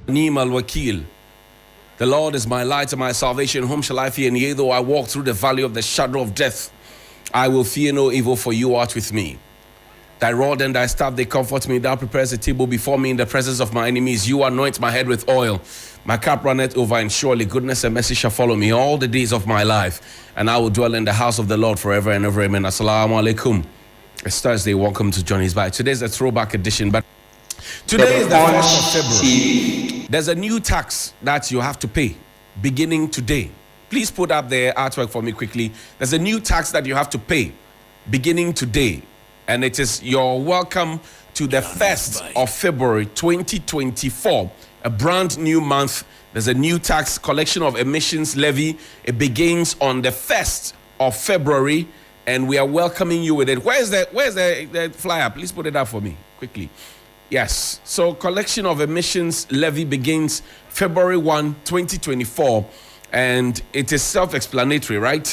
Ni'mal wakil. The Lord is my light and my salvation. Whom shall I fear? And yea, though I walk through the valley of the shadow of death, I will fear no evil, for you art with me. Thy rod and thy staff, they comfort me. Thou preparest a table before me in the presence of my enemies. You anoint my head with oil. My cup runneth over, and surely goodness and mercy shall follow me all the days of my life. And I will dwell in the house of the Lord forever and ever. Amen. Assalamu alaikum. It's Thursday. Welcome to Johniie'S Bite. Today's a throwback edition, but today is the 1st of February. There's a new tax that you have to pay beginning today. Please put up the artwork for me quickly. There's a new tax that you have to pay beginning today. And it is your welcome to the 1st of February 2024. A brand new month. There's a new tax collection of emissions levy. It begins on the 1st of February. And we are welcoming you with it. Where's the flyer? Please put it up for me quickly. Yes. So collection of emissions levy begins February 1, 2024. And it is self-explanatory, right?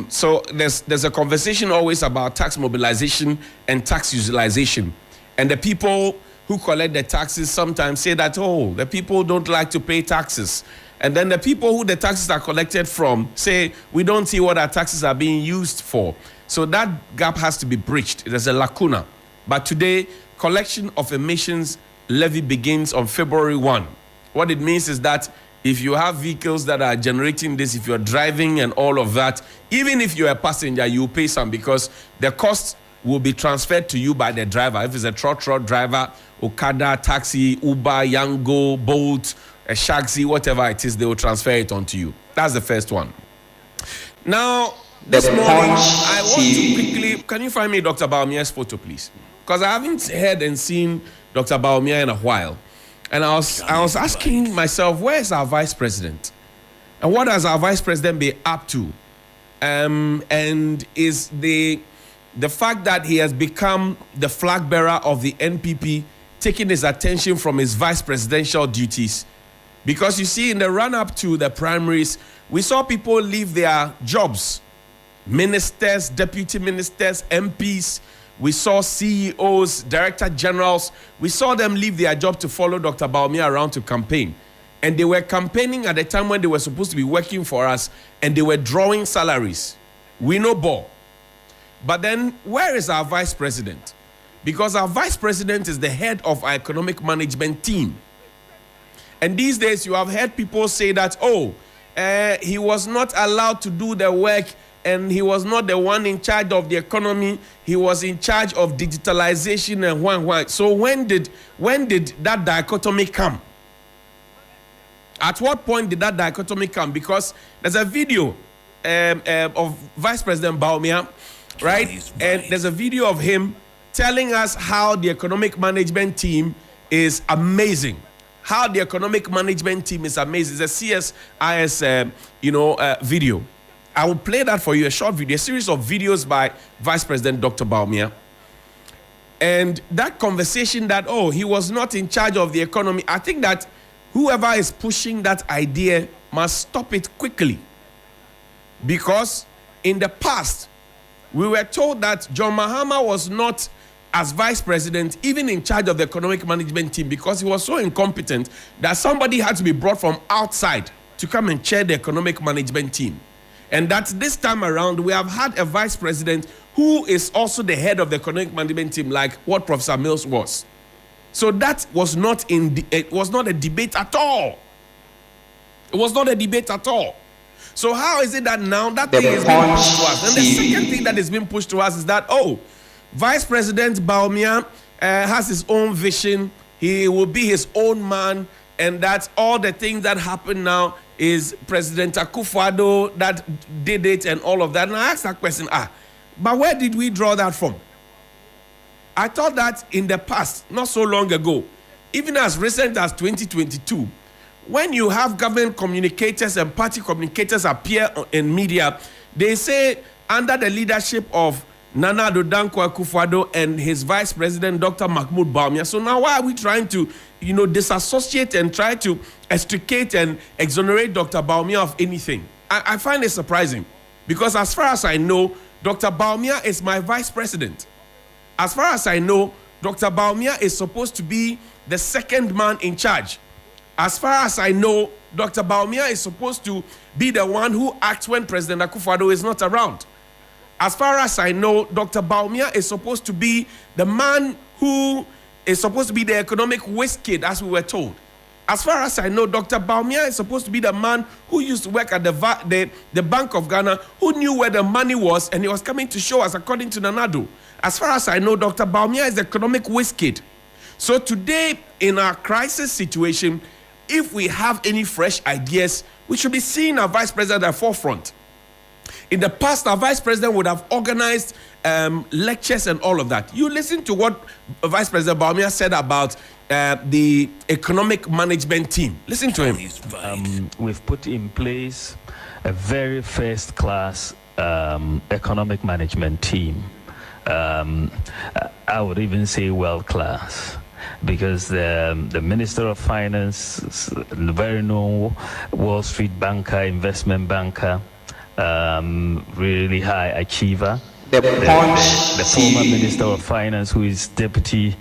So there's a conversation always about tax mobilization and tax utilization. And the people who collect the taxes sometimes say that, oh, the people don't like to pay taxes. And then the people who the taxes are collected from say, we don't see what our taxes are being used for. So that gap has to be bridged. There's a lacuna. But today, collection of emissions levy begins on February 1. What it means is that if you have vehicles that are generating this, if you're driving and all of that, even if you're a passenger, you pay some because the cost will be transferred to you by the driver. If it's a trot driver, Okada, taxi, Uber, Yango, Bolt, a Shaxi, whatever it is, they will transfer it onto you. That's the first one. Now, this morning, I want to quickly, can you find me Dr. Bawumia's photo, please? Because I haven't heard and seen Dr. Bawumia in a while. And I was asking myself, where is our vice president? And what has our vice president been up to? And is the fact that he has become the flag bearer of the NPP taking his attention from his vice presidential duties? Because you see, in the run-up to the primaries, we saw people leave their jobs. Ministers, deputy ministers, MPs. We saw CEOs, director generals. We saw them leave their job to follow Dr. Bawumia around to campaign. And they were campaigning at a time when they were supposed to be working for us, and they were drawing salaries. We know ball. But then, where is our vice president? Because our vice president is the head of our economic management team. And these days, you have heard people say that, oh, he was not allowed to do the work, and he was not the one in charge of the economy. He was in charge of digitalization and why. So when did that dichotomy come? At what point did that dichotomy come? Because there's a video of Vice President Bawumia, right? And there's a video of him telling us how the economic management team is amazing. How the economic management team is amazing. It's a CSIS, video. I will play that for you, a short video, a series of videos by Vice President Dr. Bawumia. And that conversation that, oh, he was not in charge of the economy, I think that whoever is pushing that idea must stop it quickly. Because in the past, we were told that John Mahama was not, as vice president, even in charge of the economic management team, because he was so incompetent that somebody had to be brought from outside to come and chair the economic management team. And that this time around, we have had a vice president who is also the head of the economic management team, like what Professor Mills was. So that was not it was not a debate at all. It was not a debate at all. So how is it that now that thing is being pushed to us? And the second thing that is being pushed to us is that, oh, Vice President Bawumia has his own vision. He will be his own man. And that's all the things that happen now is President Akufo-Addo that did it and all of that. And I asked that question, but where did we draw that from? I thought that in the past, not so long ago, even as recent as 2022, when you have government communicators and party communicators appear in media, they say under the leadership of Nana Addo Dankwa Akufo-Addo and his vice president, Dr. Mahmoud Bawumia. So now why are we trying to, disassociate and try to extricate and exonerate Dr. Bawumia of anything? I find it surprising because as far as I know, Dr. Bawumia is my vice president. As far as I know, Dr. Bawumia is supposed to be the second man in charge. As far as I know, Dr. Bawumia is supposed to be the one who acts when President Akufo-Addo is not around. As far as I know, Dr. Bawumia is supposed to be the man who is supposed to be the economic whiz kid, as we were told. As far as I know, Dr. Bawumia is supposed to be the man who used to work at the Bank of Ghana, who knew where the money was, and he was coming to show us, according to Nanado. As far as I know, Dr. Bawumia is the economic whiz kid. So today, in our crisis situation, if we have any fresh ideas, we should be seeing our vice president at the forefront. In the past, our vice president would have organized lectures and all of that. You listen to what Vice President Bawumia said about the economic management team. Listen to him. We've put in place a very first-class economic management team. I would even say world-class, because the Minister of Finance, very known Wall Street banker, investment banker, really high achiever. The former Minister of Finance, who is deputy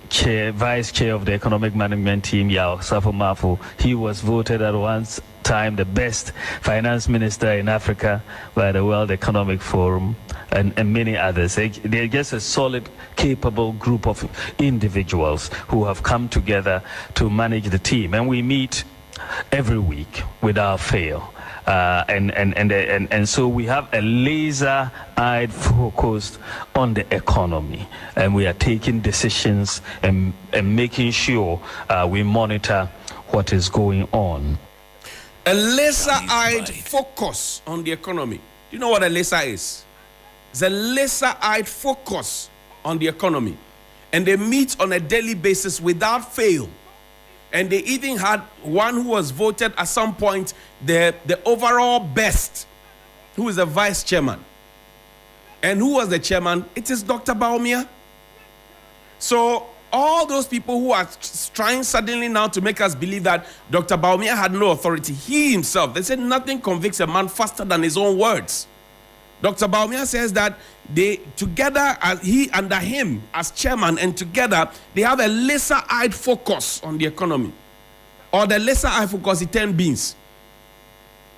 chair, vice chair of the economic management team, Yao Safo-Mafo, he was voted at one time the best finance minister in Africa by the World Economic Forum, and many others. They're just a solid, capable group of individuals who have come together to manage the team, and we meet every week without fail. And so we have a laser-eyed focus on the economy, and we are taking decisions and making sure we monitor what is going on. A laser-eyed focus on the economy. Do you know what a laser is? It's a laser-eyed focus on the economy, and they meet on a daily basis without fail. And they even had one who was voted at some point the overall best, who is the vice chairman. And who was the chairman? It is Dr. Bawumia. So all those people who are trying suddenly now to make us believe that Dr. Bawumia had no authority, he himself, they said nothing convicts a man faster than his own words. Dr. Bawumia says that they together, as he under him as chairman, and together they have a laser-eyed focus on the economy, or the laser-eyed focus, the 10 beans.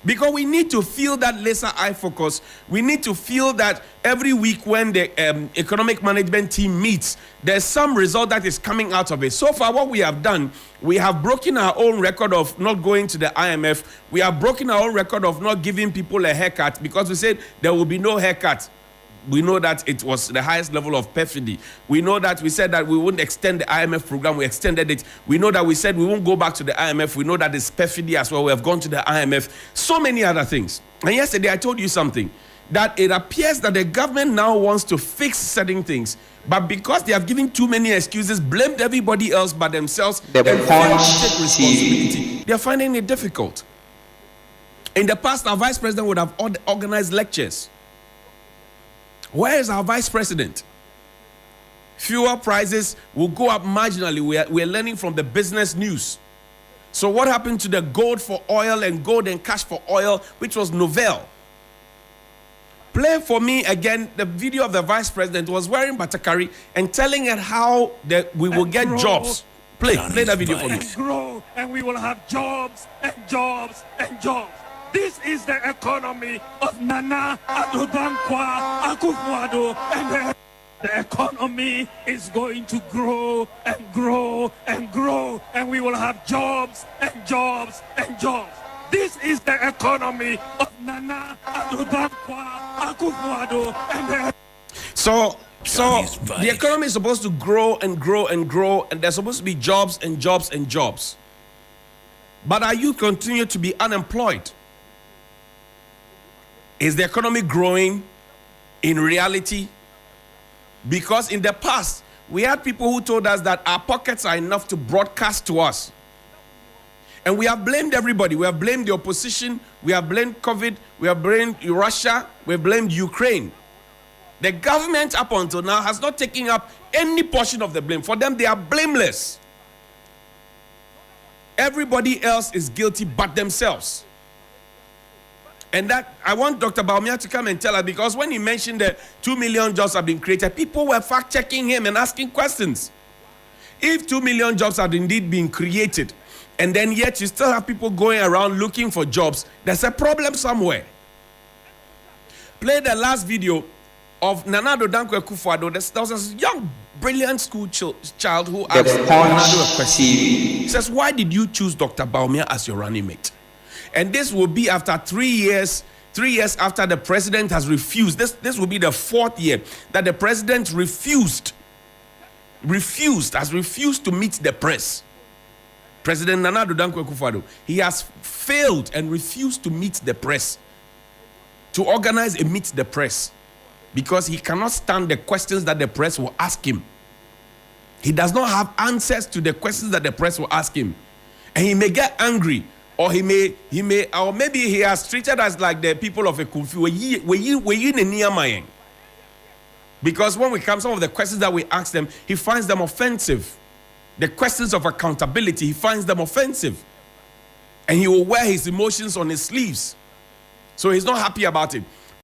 Because we need to feel that laser-eye focus. We need to feel that every week when the economic management team meets, there's some result that is coming out of it. So far, what we have done, we have broken our own record of not going to the IMF. We have broken our own record of not giving people a haircut, because we said there will be no haircut. We know that it was the highest level of perfidy. We know that we said that we wouldn't extend the IMF program. We extended it. We know that we said we won't go back to the IMF. We know that it's perfidy as well. We have gone to the IMF. So many other things. And yesterday I told you something, that it appears that the government now wants to fix certain things, but because they have given too many excuses, blamed everybody else but themselves, and failed to take responsibility, they are finding it difficult. In the past, our vice president would have organized lectures. Where is our vice president? Fuel prices will go up marginally. We're learning from the business news. So what happened to the gold for oil and gold and cash for oil, which was novel? Play for me again the video of the vice president who was wearing batakari and telling her how we will get jobs. Play that video for me. And grow, and we will have jobs and jobs and jobs. This is the economy of Nana Addo Dankwa Akufo-Addo, and the economy is going to grow and grow and grow, and we will have jobs and jobs and jobs. This is the economy of Nana Addo Dankwa Akufo-Addo, and So the economy is supposed to grow and grow and grow, and there's supposed to be jobs and jobs and jobs. But our youth continue to be unemployed. Is the economy growing in reality? Because in the past, we had people who told us that our pockets are enough to broadcast to us. And we have blamed everybody. We have blamed the opposition. We have blamed COVID. We have blamed Russia. We have blamed Ukraine. The government up until now has not taken up any portion of the blame. For them, they are blameless. Everybody else is guilty but themselves. And that, I want Dr. Bawumia to come and tell us, because when he mentioned that 2 million jobs have been created, people were fact-checking him and asking questions. If 2 million jobs had indeed been created, and then yet you still have people going around looking for jobs. There's a problem somewhere. Play the last video of Nana Addo Dankwa Akufo-Addo. There was a young, brilliant school child who asked Nana Addo a question. He says, why did you choose Dr. Bawumia as your running mate? And this will be after 3 years. 3 years after the president has refused. This will be the 4th year that the president has refused to meet the press. President Nana Addo Dankwa Akufo-Addo, he has failed and refused to meet the press, to organize a meet the press, because he cannot stand the questions that the press will ask him. He does not have answers to the questions that the press will ask him, and he may get angry. Or he may, or maybe he has treated us like the people of a Kumfi. Because when we come, some of the questions that we ask them, he finds them offensive. The questions of accountability, he finds them offensive. And he will wear his emotions on his sleeves. So he's not happy about it.